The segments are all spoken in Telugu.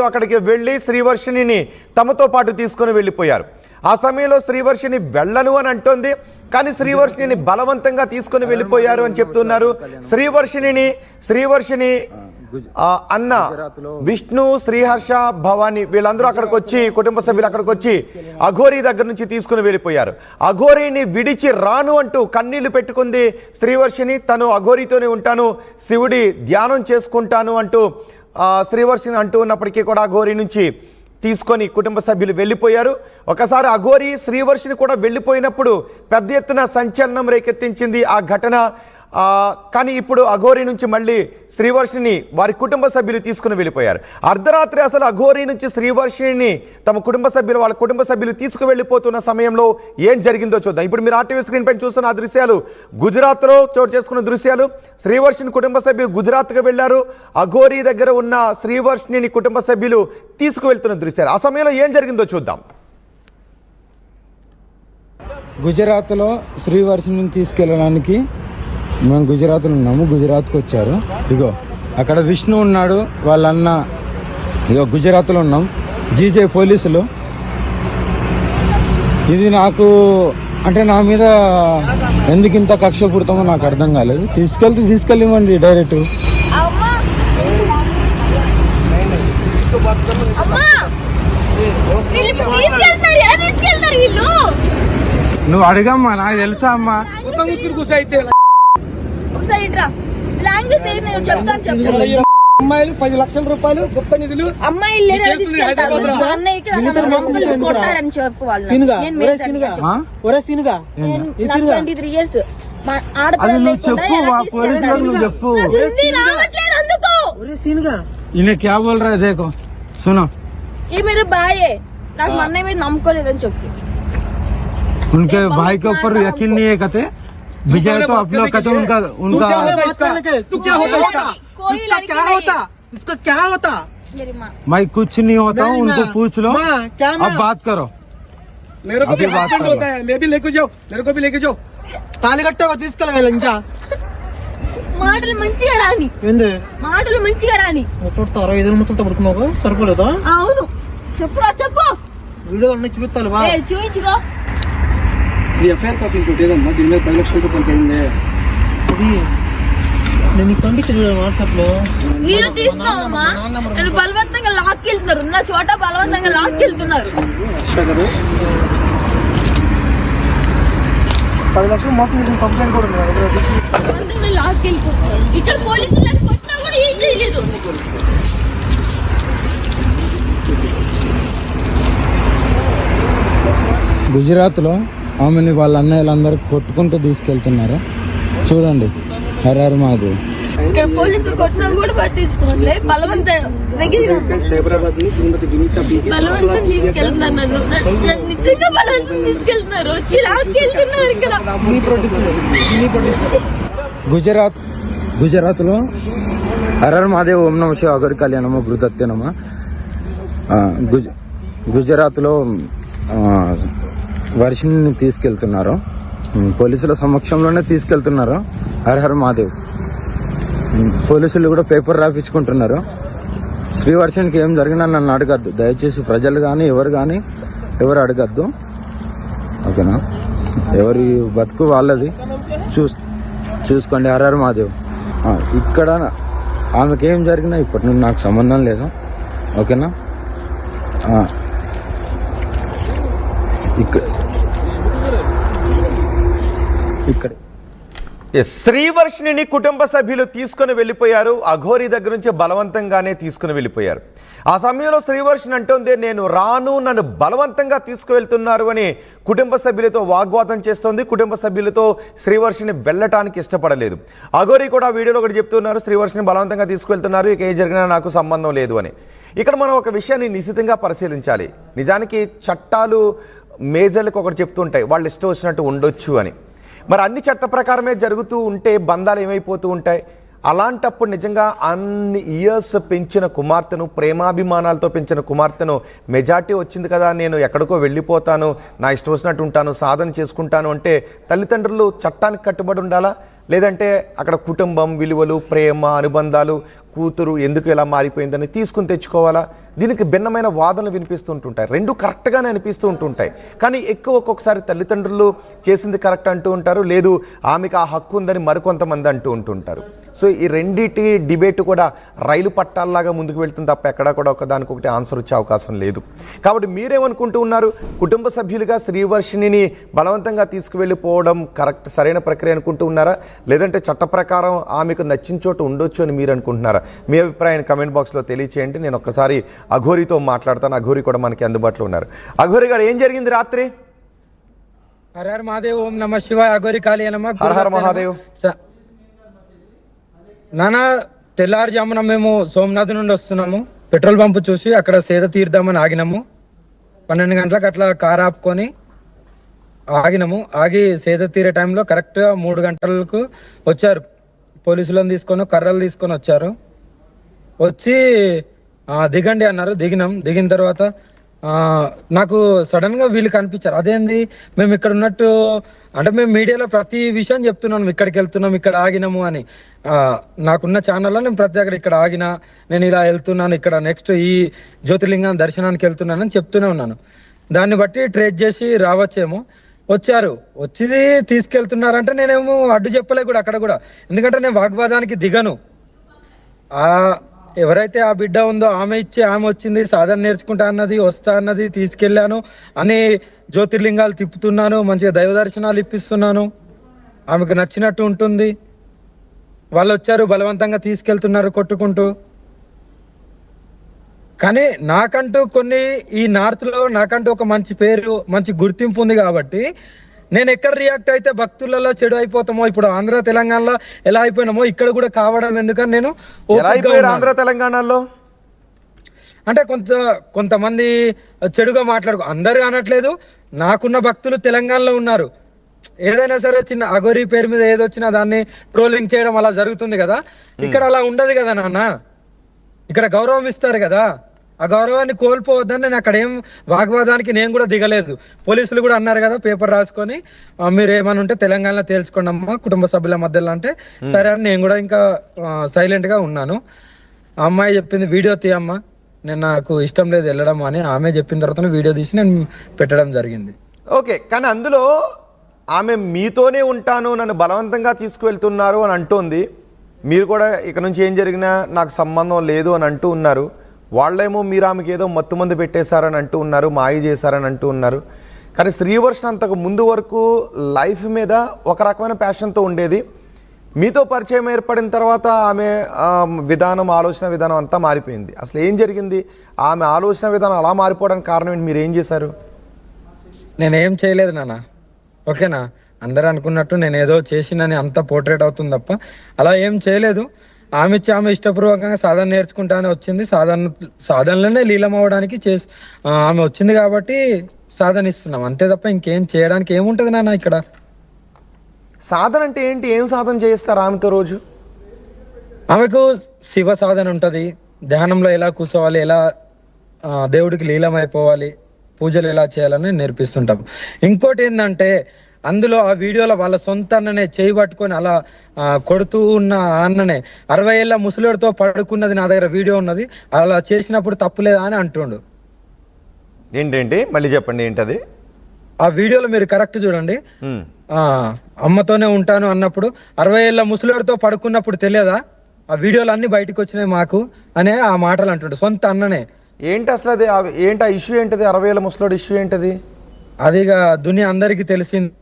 అక్కడికి వెళ్ళి శ్రీవర్షిణిని తమతో పాటు తీసుకొని వెళ్ళిపోయారు. ఆ సమయంలో శ్రీవర్షిణి వెళ్ళను అని అంటోంది, కానీ శ్రీవర్షిణిని బలవంతంగా తీసుకొని వెళ్ళిపోయారు అని చెప్తున్నారు. శ్రీవర్షిణి అన్న విష్ణు, శ్రీహర్ష, భవాని వీళ్ళందరూ అక్కడికి వచ్చి, కుటుంబ సభ్యులు అక్కడికి వచ్చి అఘోరీ దగ్గర నుంచి తీసుకుని వెళ్ళిపోయారు. అఘోరీని విడిచి రాను అంటూ కన్నీళ్లు పెట్టుకుంది శ్రీవర్షిణి. తను అఘోరీతోనే ఉంటాను, శివుడి ధ్యానం చేసుకుంటాను అంటూ శ్రీవర్షిణి అంటూ ఉన్నప్పటికీ కూడా అఘోరీ నుంచి తీసుకొని కుటుంబ సభ్యులు వెళ్ళిపోయారు. ఒకసారి అఘోరీ శ్రీవర్షిని కూడా వెళ్ళిపోయినప్పుడు పెద్ద ఎత్తున సంచలనం రేకెత్తించింది ఆ ఘటన. కానీ ఇప్పుడు అఘోరీ నుంచి మళ్ళీ శ్రీవర్షిని వారి కుటుంబ సభ్యులు తీసుకుని వెళ్ళిపోయారు. అర్ధరాత్రి అసలు అఘోరీ నుంచి శ్రీవర్షిని వాళ్ళ కుటుంబ సభ్యులు తీసుకువెళ్ళిపోతున్న సమయంలో ఏం జరిగిందో చూద్దాం. ఇప్పుడు మీరు ఆర్టీవీ స్క్రీన్ పైన చూస్తున్న ఆ దృశ్యాలు గుజరాత్లో చోటు చేసుకున్న దృశ్యాలు. శ్రీవర్షిని కుటుంబ సభ్యులు గుజరాత్కు వెళ్ళారు. అఘోరీ దగ్గర ఉన్న శ్రీవర్షిని కుటుంబ సభ్యులు తీసుకువెళ్తున్న దృశ్యాలు. ఆ సమయంలో ఏం జరిగిందో చూద్దాం. గుజరాత్లో శ్రీవర్షిని తీసుకెళ్ళడానికి మేము గుజరాత్లో ఉన్నాము. గుజరాత్కి వచ్చారు. ఇగో అక్కడ విష్ణు ఉన్నాడు, వాళ్ళన్న. ఇగో గుజరాత్లో ఉన్నాం. జీజే పోలీసులు. ఇది నాకు అంటే నా మీద ఎందుకు ఇంత కక్ష పుడతామో నాకు అర్థం కాలేదు. తీసుకెళ్ళివ్వండి డైరెక్ట్. నువ్వు అడగమ్మా, నాకు తెలుసా అమ్మా. అమ్మాయిలు 10 లక్షల రూపాయలు గుప్త నిధులు అమ్మాయిలు చెప్పు. इन्हें क्या बोल रहा है देखो सुनो. ये मेरे भाई है, నాకు మా అన్నయ్య మీద నమ్మకం లేదని చెప్పు. उनके भाई के ऊपर यकीन नहीं है कहते. विजय तो आप लोग कहते उनका तू क्या होता इसका क्या होता, इसका क्या होता. मेरी माँ. मैं कुछ नहीं होता हूँ, उनको पूछ लो. अब बात करो. मेरे को भी हस्बैंड होता है, मैं भी लेके जाओ, मेरे को भी लेके जाओ. తాళి కట్టగా తీసుకెళ్ళ మాటలు మంచిగా రాని, మాటలు మంచిగా రాని. చూడతారా 5 నిమిషాలతో పడుకున్నావు సరిపోలేదా? అవును చెప్పురా, చెప్పు. వీడియో అన్నీ చూపిస్తాను చూపించుకో. ఇది ఎఫ్ఐఆర్ కాపీ ఇంకోటి ఏదమ్మా, దీని మీద 10 లక్షల రూపాయలకి అయింది. అది నేను నీకు పంపించాను వాట్సాప్ లో. వీడియో తీసుకోవమ్మా. నేను బలవంతంగా లాక్ వెళ్తున్నారు, ఉన్న చోట బలవంతంగా లాక్ వెళ్తున్నారు. 10 లక్షలు మోసం చేసిన కంప్లైంట్ కూడా ఉంది. లాక్ వెళ్ళిపోతున్నారు. ఇక్కడ పోలీసులు కొట్టినా కూడా ఏం చేయలేదు. గుజరాత్లో ఆమెని వాళ్ళ అన్నయ్యలందరూ కొట్టుకుంటూ తీసుకెళ్తున్నారు. చూడండి హరారు మాది. ఇక్కడ పోలీసులు కొట్టినా కూడా పట్టించుకోవట్లే. బలవంతం తీసుకెళ్తున్నారు. నన్ను నిజంగా బలవంతం తీసుకెళ్తున్నారు. వచ్చి లాక్కెళ్తున్నారు. ఇక్కడ గుజరాత్లో హరర్ మహాదేవ్ ఓం నమ శివ అగరి కళ్యాణమ గురుదత్తేనమ. గుజరాత్లో వర్షిని తీసుకెళ్తున్నారు. పోలీసుల సమక్షంలోనే తీసుకెళ్తున్నారు. హర్ మహాదేవ్. పోలీసులు కూడా పేపర్ రాపించుకుంటున్నారు. శ్రీవర్షినికి ఏం జరిగినా నన్ను అడగద్దు దయచేసి. ప్రజలు కానీ ఎవరు అడగద్దు, ఓకేనా? ఎవరి బతుకు వాళ్ళది, చూసుకోండి. హర్ మహాదేవ్. ఇక్కడ ఆమెకి ఏం జరిగినా ఇప్పటి నుండి నాకు సంబంధం లేదు, ఓకేనా? ఇక్కడ శ్రీవర్షిని కుటుంబ సభ్యులు తీసుకుని వెళ్ళిపోయారు. అఘోరీ దగ్గర నుంచి బలవంతంగానే తీసుకుని వెళ్ళిపోయారు. ఆ సమయంలో శ్రీవర్షిని అంటోంది, నేను రాను, నన్ను బలవంతంగా తీసుకువెళ్తున్నారు అని కుటుంబ సభ్యులతో వాగ్వాదం చేస్తోంది. కుటుంబ సభ్యులతో శ్రీవర్షిని వెళ్ళటానికి ఇష్టపడలేదు. అఘోరీ కూడా వీడియోలో ఒకటి చెప్తున్నారు, శ్రీవర్షిని బలవంతంగా తీసుకువెళ్తున్నారు, ఇక ఏం జరిగినా నాకు సంబంధం లేదు అని. ఇక్కడ మనం ఒక విషయాన్ని నిశితంగా పరిశీలించాలి. నిజానికి చట్టాలు మేజర్లకు ఒకటి చెప్తుంటాయి, వాళ్ళు ఇష్టం వచ్చినట్టు ఉండొచ్చు అని. మరి అన్ని చట్ట ప్రకారమే జరుగుతూ ఉంటే బంధాలు ఏమైపోతూ ఉంటాయి? అలాంటప్పుడు నిజంగా అన్ని ఇయర్స్ పెంచిన కుమార్తెను, ప్రేమాభిమానాలతో పెంచిన కుమార్తెను మెజార్టీ వచ్చింది కదా, నేను ఎక్కడికో వెళ్ళిపోతాను, నా ఇష్టం వచ్చినట్టు ఉంటాను, సాధన చేసుకుంటాను అంటే తల్లిదండ్రులు చట్టానికి కట్టుబడి ఉండాలా? లేదంటే అక్కడ కుటుంబం విలువలు ప్రేమ అనుబంధాలు కూతురు ఎందుకు ఎలా మారిపోయిందని తీసుకుని తెచ్చుకోవాలా? దీనికి భిన్నమైన వాదనలు వినిపిస్తుంటుంటాయి. రెండు కరెక్ట్గానే అనిపిస్తూ ఉంటుంటాయి. కానీ ఒక్కొక్కసారి తల్లిదండ్రులు చేసింది కరెక్ట్ అంటూ ఉంటారు, లేదు ఆమెకు ఆ హక్కు ఉందని మరికొంతమంది అంటూ ఉంటుంటారు. సో ఈ రెండిటి డిబేట్ కూడా రైలు పట్టాల్లాగా ముందుకు వెళ్తుంది తప్ప ఎక్కడా కూడా ఒకదానికొకటి ఆన్సర్ వచ్చే అవకాశం లేదు. కాబట్టి మీరేమనుకుంటూ ఉన్నారు? కుటుంబ సభ్యులుగా శ్రీవర్షిణిని బలవంతంగా తీసుకువెళ్ళిపోవడం కరెక్ట్ సరైన ప్రక్రియ అనుకుంటూ ఉన్నారా, లేదంటే చట్ట ప్రకారం ఆమెకు నచ్చిన చోట ఉండొచ్చు అని మీరు అనుకుంటున్నారా? మీ అభిప్రాయాన్ని కమెంట్ బాక్స్లో తెలియచేయండి. నేను ఒక్కసారి అఘోరితో మాట్లాడతాను. అఘోరి కూడా మనకి అందుబాటులో ఉన్నారు. అఘోరి గారు, ఏం జరిగింది రాత్రి? హర హర మహాదేవ్, ఓం నమ శివాయ, అఘోరి కాళీ నమ. హర హర మహాదేవ్. నానా తెల్లారుజామున మేము సోమనాథ్ నుండి వస్తున్నాము. పెట్రోల్ పంపు చూసి అక్కడ సేద తీర్దామని ఆగినాము. 12 గంటలకు అట్లా కార్ ఆపుకొని ఆగినాము. ఆగి సేద తీరే టైంలో కరెక్ట్గా 3 గంటలకు వచ్చారు పోలీసులను తీసుకొని, కర్రలు తీసుకొని వచ్చారు. వచ్చి దిగండి అన్నారు. దిగిన తర్వాత నాకు సడన్ గా వీళ్ళు కనిపించారు. అదేంది మేము ఇక్కడ ఉన్నట్టు, అంటే మేము మీడియాలో ప్రతి విషయం చెప్తున్నాను, ఇక్కడికి వెళ్తున్నాం, ఇక్కడ ఆగినాము అని. నాకున్న ఛానల్లో నేను ప్రతి దగ్గర ఇక్కడ ఆగినా, నేను ఇలా వెళ్తున్నాను, ఇక్కడ నెక్స్ట్ ఈ జ్యోతిర్లింగం దర్శనానికి వెళ్తున్నానని చెప్తూనే ఉన్నాను. దాన్ని బట్టి ట్రేస్ చేసి రావచ్చేమో. వచ్చారు, వచ్చి తీసుకెళ్తున్నారంటే నేనేమో అడ్డు చెప్పలే కూడా అక్కడ కూడా, ఎందుకంటే నేను వాగ్వాదానికి దిగను. ఎవరైతే ఆ బిడ్డ ఉందో ఆమె వచ్చింది, సాధన నేర్చుకుంటా అన్నది, వస్తా అన్నది, తీసుకెళ్ళాను అని జ్యోతిర్లింగాలు తిప్పుతున్నాను, మంచిగా దైవ దర్శనాలు ఇప్పిస్తున్నాను, ఆమెకు నచ్చినట్టు ఉంటుంది. వాళ్ళు వచ్చారు, బలవంతంగా తీసుకెళ్తున్నారు కొట్టుకుంటూ. కానీ నాకంటూ కొన్ని ఈ నార్త్లో నాకంటూ ఒక మంచి పేరు, మంచి గుర్తింపు ఉంది కాబట్టి నేను ఎక్కడ రియాక్ట్ అయితే భక్తులలో చెడు అయిపోతామో, ఇప్పుడు ఆంధ్ర తెలంగాణలో ఎలా అయిపోయినామో ఇక్కడ కూడా కావడం ఎందుకని నేను ఆంధ్ర తెలంగాణలో అంటే కొంతమంది చెడుగా మాట్లాడుకో, అందరూ అనట్లేదు, నాకున్న భక్తులు తెలంగాణలో ఉన్నారు. ఏదైనా సరే చిన్న అఘోరి పేరు మీద ఏదొచ్చినా దాన్ని ట్రోలింగ్ చేయడం అలా జరుగుతుంది కదా. ఇక్కడ అలా ఉండదు కదా నాన్న, ఇక్కడ గౌరవం ఇస్తారు కదా. ఆ గౌరవాన్ని కోల్పోవద్దని నేను అక్కడ ఏం వాగ్వాదానికి నేను కూడా దిగలేదు. పోలీసులు కూడా అన్నారు కదా పేపర్ రాసుకొని, మీరు ఏమని ఉంటే తెలంగాణలో తేల్చుకోండి అమ్మా కుటుంబ సభ్యుల మధ్యలో అంటే సరే అని నేను కూడా ఇంకా సైలెంట్గా ఉన్నాను. ఆ అమ్మాయి చెప్పింది వీడియో తీయమ్మా, నేను నాకు ఇష్టం లేదు వెళ్ళడం అని ఆమె చెప్పిన తర్వాత వీడియో తీసి నేను పెట్టడం జరిగింది. ఓకే, కానీ అందులో ఆమె మీతోనే ఉంటాను, నన్ను బలవంతంగా తీసుకువెళ్తున్నారు అని అంటోంది. మీరు కూడా ఇక నుంచి ఏం జరిగినా నాకు సంబంధం లేదు అని అంటూ ఉన్నారు. వాళ్ళేమో మీరు ఆమెకి ఏదో మత్తుమందు పెట్టేశారని అంటూ ఉన్నారు, మాయ చేశారని అంటూ ఉన్నారు. కానీ శ్రీవర్షణ అంతకు ముందు వరకు లైఫ్ మీద ఒక రకమైన ప్యాషన్తో ఉండేది. మీతో పరిచయం ఏర్పడిన తర్వాత ఆమె విధానం, ఆలోచన విధానం అంతా మారిపోయింది. అసలు ఏం జరిగింది? ఆమె ఆలోచన విధానం అలా మారిపోవడానికి కారణం ఏంటి? మీరు ఏం చేశారు? నేనేం చేయలేదు నాన్న, ఓకేనా? అందరూ అనుకున్నట్టు నేను ఏదో చేసినని అంత పోర్ట్రేట్ అవుతుంది తప్ప అలా ఏం చేయలేదు. ఆమె ఇష్టపూర్వకంగా సాధన నేర్చుకుంటానే వచ్చింది. సాధనలోనే లీలం అవ్వడానికి ఆమె వచ్చింది కాబట్టి సాధన ఇస్తున్నాం అంతే తప్ప ఇంకేం చేయడానికి ఏముంటుంది నాన్న ఇక్కడ. సాధన అంటే ఏంటి? ఏం సాధన చేస్తారు ఆమెతో రోజు? ఆమెకు శివ సాధన ఉంటుంది, ధ్యానంలో ఎలా కూర్చోవాలి, ఎలా దేవుడికి లీలం అయిపోవాలి, పూజలు ఎలా చేయాలని నేర్పిస్తుంటాం. ఇంకోటి ఏంటంటే అందులో ఆ వీడియోలో వాళ్ళ సొంత అన్ననే చేయి పట్టుకొని అలా కొడుతూ ఉన్న అన్ననే 60 ఏళ్ళ ముసలితో పడుకున్నది నా దగ్గర వీడియో ఉన్నది. అలా చేసినప్పుడు తప్పులేదా అని అంటుండు. ఏంటండి మళ్ళీ చెప్పండి, ఏంటది? ఆ వీడియోలో మీరు కరెక్ట్ చూడండి. అమ్మతోనే ఉంటాను అన్నప్పుడు 60 ఏళ్ళ ముసలితో పడుకున్నప్పుడు తెలియదా? ఆ వీడియోలు అన్ని బయటకు వచ్చినాయి మాకు అనే ఆ మాటలు అంటుండు సొంత అన్ననే. ఏంటి అసలు అది? ఏంటి ఆ ఇష్యూ ఏంటది? 60 ఏళ్ళ ముసలోడు ఇష్యూ ఏంటది? అదిగా దునియా అందరికీ తెలిసింది.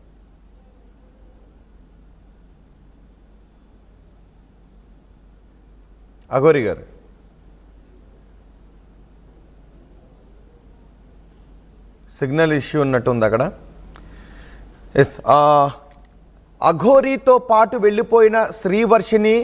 అఘోరి గారు, సిగ్నల్ ఇష్యూ ఉన్నట్టుంది అక్కడ. ఎస్, అఘోరితో పాటు వెళ్ళిపోయిన శ్రీవర్షిని